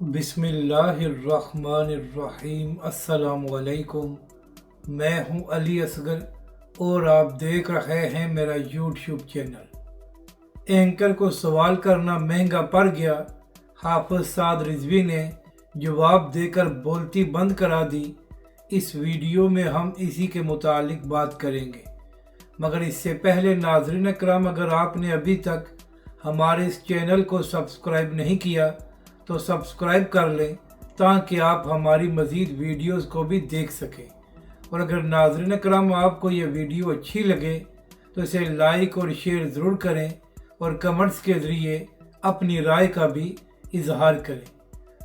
बिस्मिल्लाहिर्रहमानिर्रहीम। अस्सलाम वालेकुम। मैं हूं अली असगर और आप देख रहे हैं मेरा यूट्यूब चैनल। एंकर को सवाल करना महंगा पड़ गया, हाफिज साद रिजवी ने जवाब देकर बोलती बंद करा दी। इस वीडियो में हम इसी के मुतालिक बात करेंगे, मगर इससे पहले नाज़रीन अकराम, अगर आपने अभी तक हमारे इस चैनल को सब्सक्राइब नहीं किया तो सब्सक्राइब कर लें ताकि आप हमारी मज़ीद वीडियोस को भी देख सकें। और अगर नाज़रीन अकराम आपको ये वीडियो अच्छी लगे तो इसे लाइक और शेयर ज़रूर करें और कमेंट्स के ज़रिए अपनी राय का भी इजहार करें।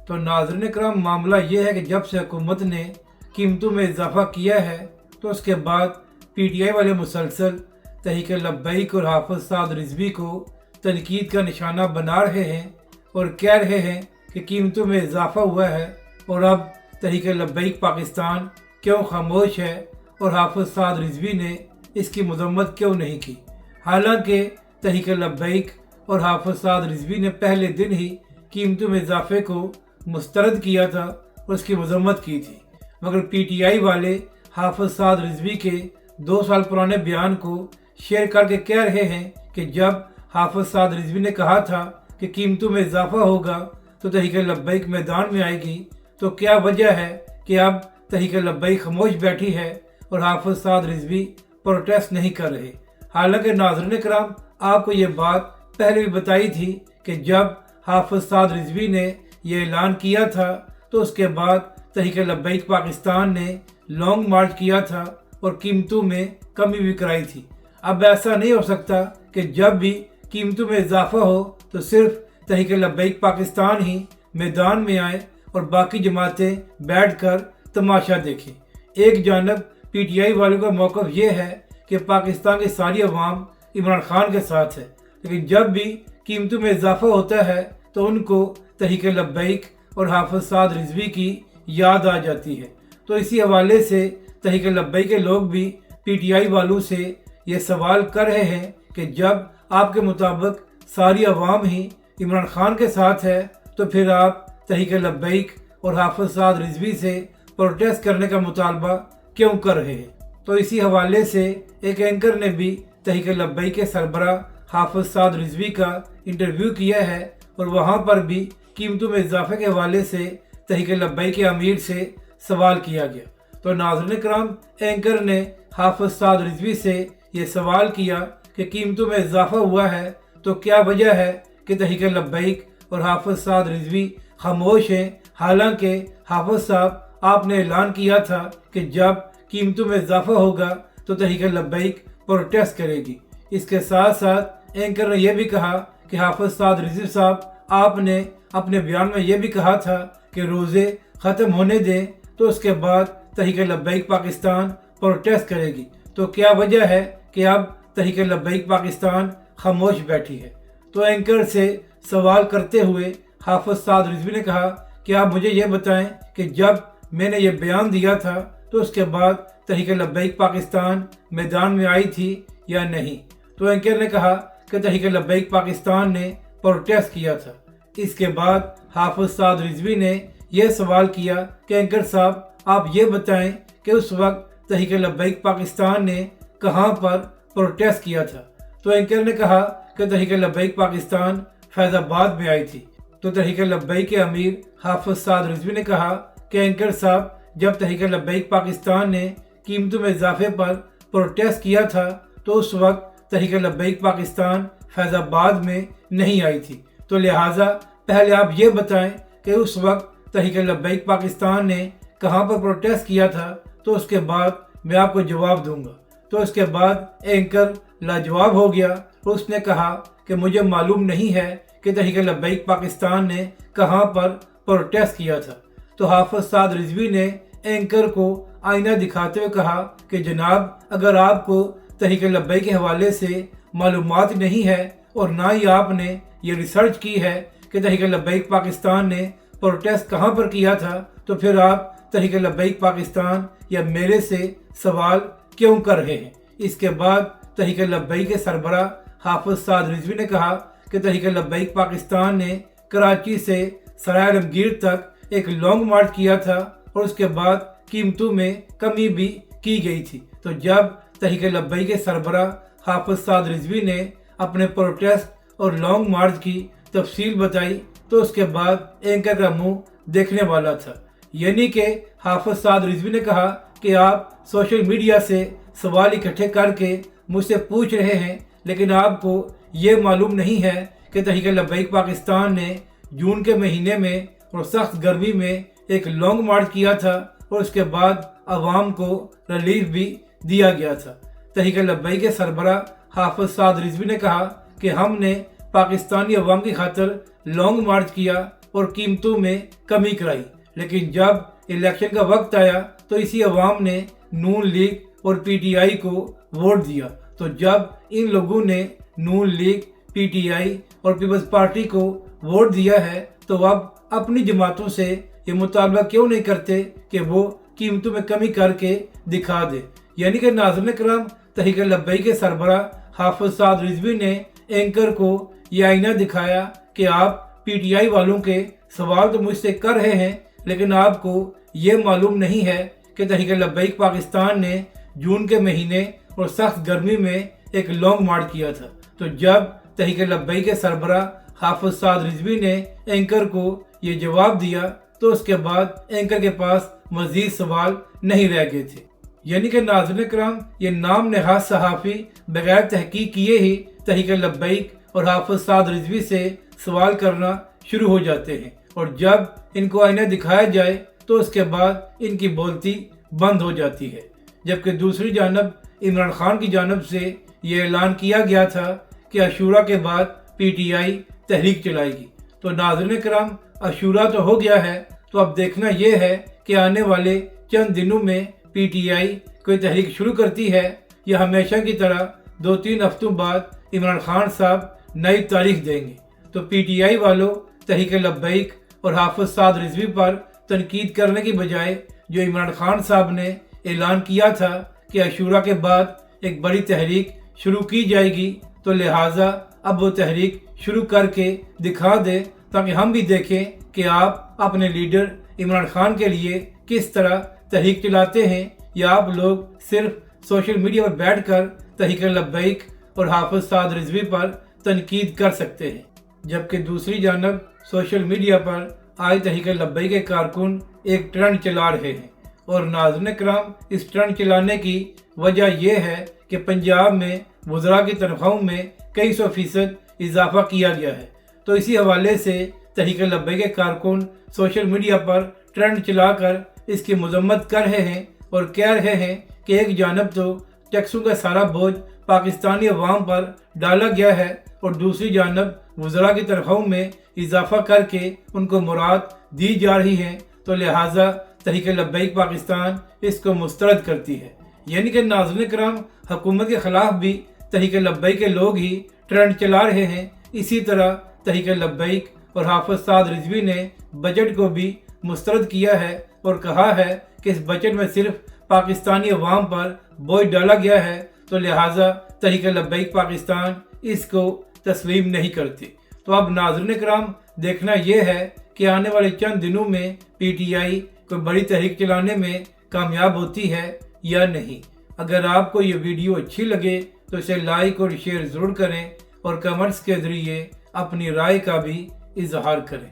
तो नाज़रीन अकराम, मामला ये है कि जब से हुकूमत ने कीमतों में इजाफ़ा किया है तो उसके बाद PTI वाले मुसलसल तहरीक लब्बैक और हाफिज साद रिजवी को तनकीद का निशाना बना रहे हैं और कह रहे हैं कि कीमतों में इजाफ़ा हुआ है और अब तहरीक लब्बैक पाकिस्तान क्यों खामोश है और हाफिज साद रिजवी ने इसकी मजम्मत क्यों नहीं की। हालांकि तहरीक लब्बैक और हाफिज साद रिजवी ने पहले दिन ही कीमतों में इजाफे को मुस्तरद किया था और उसकी मजम्मत की थी, मगर PTI वाले हाफिज साद रिजवी के 2 साल पुराने बयान को शेयर करके कह रहे हैं कि जब हाफिज साद रिजवी ने कहा था कि कीमतों में इजाफा होगा तो तहरीक लब्बैक मैदान में आएगी, तो क्या वजह है कि अब तहरीक लब्बैक खामोश बैठी है और हाफिज साद रिजवी प्रोटेस्ट नहीं कर रहे। हालांकि नाज़रीन कराम, आपको ये बात पहले भी बताई थी कि जब हाफिज साद रिजवी ने यह ऐलान किया था तो उसके बाद तहरीक लब्बैक पाकिस्तान ने लॉन्ग मार्च किया था और कीमतों में कमी भी कराई थी। अब ऐसा नहीं हो सकता कि जब भी कीमतों में इजाफा हो तो सिर्फ तहरीक लब्बैक पाकिस्तान ही मैदान में आए और बाकी जमातें बैठकर तमाशा देखें। एक जानब PTI वालों का मौक़िफ़ ये है कि पाकिस्तान की सारी अवाम इमरान खान के साथ है, लेकिन जब भी कीमतों में इजाफा होता है तो उनको तहरीक लब्बैक और हाफिज साद रिजवी की याद आ जाती है। तो इसी हवाले से तहरीक लब्बैक के लोग भी PTI वालों से ये सवाल कर रहे हैं कि जब आपके मुताबिक सारी अवाम ही इमरान खान के साथ है तो फिर आप तहरीक लब्बैक और हाफिज साद रिजवी से प्रोटेस्ट करने का मुतालबा क्यों कर रहे हैं। तो इसी हवाले से एक एंकर ने भी तहरीक लब्बैक के सरबराह हाफिज साद रिजवी का इंटरव्यू किया है और वहाँ पर भी कीमतों में इजाफे के हवाले से तहरीक लब्बैक के अमीर से सवाल किया गया। तो नाज़रीन कराम, एंकर ने हाफिज साद रिजवी से ये सवाल किया कि कीमतों में इजाफा हुआ है तो क्या वजह है कि तहरीक लब्बैक और हाफिज साद रिजवी खामोश हैं। हालांकि हाफिज साहब, आपने ऐलान किया था कि जब कीमतों में इजाफा होगा तो तहरीक लब्बैक प्रोटेस्ट करेगी। इसके साथ साथ एंकर ने यह भी कहा कि हाफिज साद रिजवी साहब, आपने अपने बयान में यह भी कहा था कि रोज़े ख़त्म होने दें तो उसके बाद तहरीक लब्बैक पाकिस्तान प्रोटेस्ट करेगी। तो क्या वजह है कि अब तहरीक लब्बैक पाकिस्तान खामोश बैठी है। तो एंकर से सवाल करते हुए हाफिज साद रिजवी ने कहा कि आप मुझे ये बताएं कि जब मैंने ये बयान दिया था तो उसके बाद तहरीक लब्बैक पाकिस्तान मैदान में आई थी या नहीं। तो एंकर ने कहा कि तहरीक लब्बैक पाकिस्तान ने प्रोटेस्ट किया था। इसके बाद हाफिज साद रिजवी ने यह सवाल किया कि एंकर साहब, आप ये बताएं कि उस वक्त तहरीक लब्बैक पाकिस्तान ने कहाँ पर प्रोटेस्ट किया था। तो एंकर ने कहा कि तहरीक लब्बैक पाकिस्तान फैज़ाबाद में आई थी। तो तहरीक लब्बैक के अमीर हाफिज साद रिजवी ने कहा कि एंकर साहब, जब तहरीक लब्बैक पाकिस्तान ने कीमतों में इजाफे पर प्रोटेस्ट किया था तो उस वक्त तहरीक लब्बैक पाकिस्तान फैज़ाबाद में नहीं आई थी। तो लिहाजा पहले आप ये बताएं कि उस वक्त तहरीक लब्बैक पाकिस्तान ने कहाँ पर प्रोटेस्ट किया था, तो उसके बाद मैं आपको जवाब दूंगा। तो इसके बाद एंकर लाजवाब हो गया। उसने कहा कि मुझे मालूम नहीं है कि तहरीक लब्बैक पाकिस्तान ने कहाँ पर प्रोटेस्ट किया था। तो हाफिज साद रिजवी ने एंकर को आईना दिखाते हुए कहा कि जनाब, अगर आपको तहरीक लब्बैक के हवाले से मालूमात नहीं है और ना ही आपने ये रिसर्च की है कि तहरीक लब्बैक पाकिस्तान ने प्रोटेस्ट कहाँ पर किया था, तो फिर आप तहरीक लब्बैक पाकिस्तान या मेरे से सवाल क्यों कर रहे हैं। इसके बाद तहरीक लब्बैक के सरबराह हाफिज साद रिजवी ने कहा कि तहरीक लब्बैक पाकिस्तान ने कराची से सराय आलमगीर तक एक लॉन्ग मार्च किया था और उसके बाद कीमतों में कमी भी की गई थी। तो जब तहरीक लब्बैक के सरबराह हाफिज साद रिजवी ने अपने प्रोटेस्ट और लॉन्ग मार्च की तफसील बताई तो उसके बाद एंकर का मुंह देखने वाला था। यानी कि हाफिज साद रिजवी ने कहा कि आप सोशल मीडिया से सवाल इकट्ठे करके मुझसे पूछ रहे हैं, लेकिन आपको ये मालूम नहीं है कि तहरीक लब्बैक पाकिस्तान ने जून के महीने में और सख्त गर्मी में एक लॉन्ग मार्च किया था और उसके बाद अवाम को रिलीफ भी दिया गया था। तहरीक लब्बैक के सरबराह हाफिज साद रिजवी ने कहा कि हमने पाकिस्तानी अवाम की खातिर लॉन्ग मार्च किया और कीमतों में कमी कराई, लेकिन जब इलेक्शन का वक्त आया तो इसी अवाम ने नून लीग और पीटीआई को वोट दिया। तो जब इन लोगों ने नून लीग, पीटीआई और पीपल्स पार्टी को वोट दिया है तो अब अपनी जमातों से ये मुतालबा क्यों नहीं करते कि वो कीमतों में कमी करके दिखा दे। यानी कि नाज़रीन करम, तहरीक लब्बैक के सरबराह हाफिज साद रिजवी ने एंकर को यह आईना दिखाया कि आप पीटीआई वालों के सवाल तो मुझसे कर रहे हैं, लेकिन आपको ये मालूम नहीं है कि तहरीक लब्बैक पाकिस्तान ने जून के महीने और सख्त गर्मी में एक लॉन्ग मार्च किया था। तो जब तहरीक लब्बैक के सरबराह हाफिज साद रिजवी ने एंकर को ये जवाब दिया तो उसके बाद एंकर के पास मजीद सवाल नहीं रह गए थे। यानी कि नाज़रीन करम, ये नाम नहाज सहाफ़ी बगैर तहकीक किए ही तहरीक लब्बैक और हाफिज साद रिजवी से सवाल करना शुरू हो जाते हैं, और जब इनको आईना दिखाया जाए तो उसके बाद इनकी बोलती बंद हो जाती है। जबकि दूसरी जानब इमरान खान की जानब से ये ऐलान किया गया था कि अशूरा के बाद पीटीआई तहरीक चलाएगी। तो नाज़रीन करम, अशूरा तो हो गया है, तो अब देखना यह है कि आने वाले चंद दिनों में पीटीआई कोई तहरीक शुरू करती है या हमेशा की तरह 2-3 हफ्तों बाद इमरान खान साहब नई तारीख देंगे। तो पीटीआई वालों तहरीक लब्बैक और हाफिज साद रिजवी पर तनकीद करने की बजाय जो इमरान खान साहब ने ऐलान किया था कि अशूरा के बाद एक बड़ी तहरीक शुरू की जाएगी, तो लिहाजा अब वो तहरीक शुरू करके दिखा दे ताकि हम भी देखें कि आप अपने लीडर इमरान खान के लिए किस तरह तहरीक चलाते हैं, या आप लोग सिर्फ सोशल मीडिया पर बैठकर तहरीक लब्बैक और हाफिज साद रिजवी पर तनकीद कर सकते हैं। जबकि दूसरी जानब सोशल मीडिया पर आज तहरीक लब्बैक के कारकुन एक ट्रेंड चला रहे हैं, और नाज़रीन करम, इस ट्रेंड चलाने की वजह यह है कि पंजाब में वज़रा की तनख्वाहों में कई 100% इजाफा किया गया है। तो इसी हवाले से तहरीक लब्बैक के कारकुन सोशल मीडिया पर ट्रेंड चलाकर इसकी मजम्मत कर रहे हैं और कह रहे हैं कि एक जानब तो टैक्सों का सारा बोझ पाकिस्तानी अवाम पर डाला गया है और दूसरी जानब वज़रा की तनख्वाहों में इजाफा करके उनको मुराद दी जा रही है। तो लिहाजा तहरीक लब्बैक पाकिस्तान इसको मुस्तरद करती है। यानी कि नाज़रीन करम, हुकूमत के खिलाफ भी तहरीक लब्बैक के लोग ही ट्रेंड चला रहे हैं। इसी तरह तहरीक लब्बैक और हाफिज साद रिजवी ने बजट को भी मुस्तरद किया है और कहा है कि इस बजट में सिर्फ पाकिस्तानी अवाम पर बोझ डाला गया है, तो लिहाजा तहरीक लब्बैक पाकिस्तान इसको तस्लीम नहीं करती। तो अब नाज़रीन करम, देखना यह है कि आने वाले चंद दिनों में पीटीआई कोई बड़ी तहरीक चलाने में कामयाब होती है या नहीं। अगर आपको ये वीडियो अच्छी लगे तो इसे लाइक और शेयर ज़रूर करें और कमेंट्स के ज़रिए अपनी राय का भी इजहार करें।